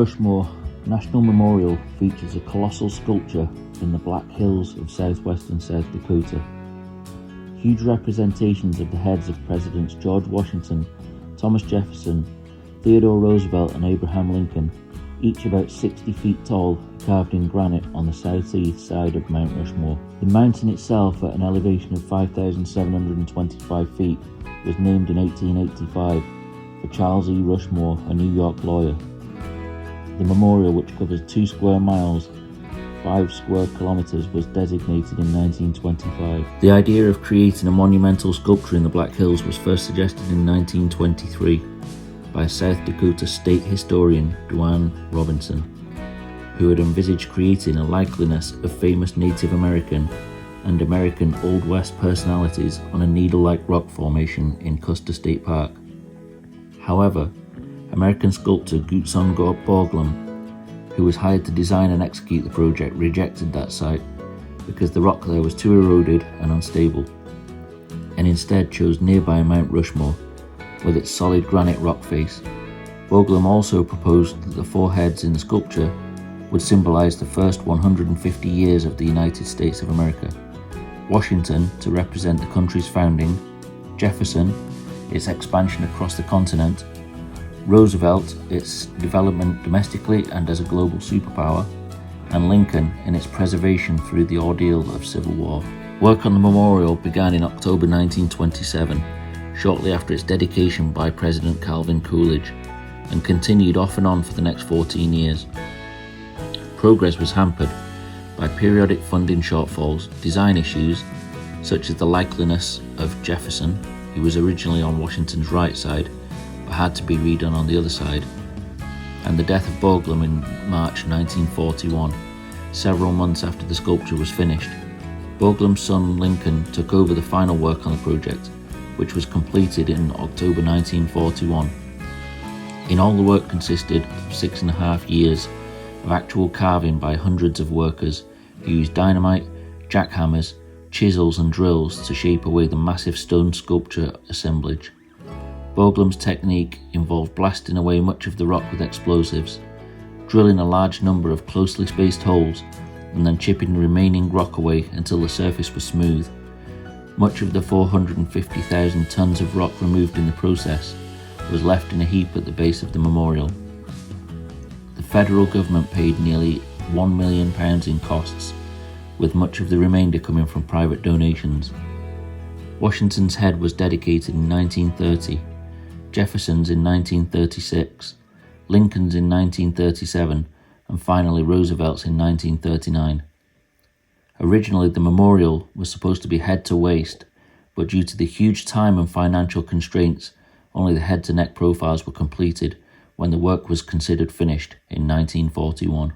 Rushmore National Memorial features a colossal sculpture in the Black Hills of southwestern South Dakota. Huge representations of the heads of Presidents George Washington, Thomas Jefferson, Theodore Roosevelt and Abraham Lincoln, each about 60 feet tall, are carved in granite on the southeast side of Mount Rushmore. The mountain itself, at an elevation of 5,725 feet, was named in 1885 for Charles E. Rushmore, a New York lawyer. The memorial, which covers 2 square miles, 5 square kilometers, was designated in 1925. The idea of creating a monumental sculpture in the Black Hills was first suggested in 1923 by South Dakota state historian Duane Robinson, who had envisaged creating a likeliness of famous Native American and American Old West personalities on a needle-like rock formation in Custer State Park. However, American sculptor Gutzon Borglum, who was hired to design and execute the project, rejected that site because the rock there was too eroded and unstable, and instead chose nearby Mount Rushmore with its solid granite rock face. Borglum also proposed that the 4 heads in the sculpture would symbolize the first 150 years of the United States of America. Washington, to represent the country's founding; Jefferson, its expansion across the continent; Roosevelt, its development domestically and as a global superpower; and Lincoln, in its preservation through the ordeal of civil war. Work on the memorial began in October 1927, shortly after its dedication by President Calvin Coolidge, and continued off and on for the next 14 years. Progress was hampered by periodic funding shortfalls, design issues, such as the likeliness of Jefferson, who was originally on Washington's right side, but had to be redone on the other side, and the death of Borglum in March 1941, several months after the sculpture was finished. Borglum's son Lincoln took over the final work on the project, which was completed in October 1941. In all, the work consisted of 6.5 years of actual carving by hundreds of workers who used dynamite, jackhammers, chisels and drills to shape away the massive stone sculpture assemblage. Borglum's technique involved blasting away much of the rock with explosives, drilling a large number of closely spaced holes, and then chipping the remaining rock away until the surface was smooth. Much of the 450,000 tons of rock removed in the process was left in a heap at the base of the memorial. The federal government paid nearly £1 million in costs, with much of the remainder coming from private donations. Washington's head was dedicated in 1930, Jefferson's in 1936, Lincoln's in 1937, and finally Roosevelt's in 1939. Originally, the memorial was supposed to be head to waist, but due to the huge time and financial constraints, only the head to neck profiles were completed when the work was considered finished in 1941.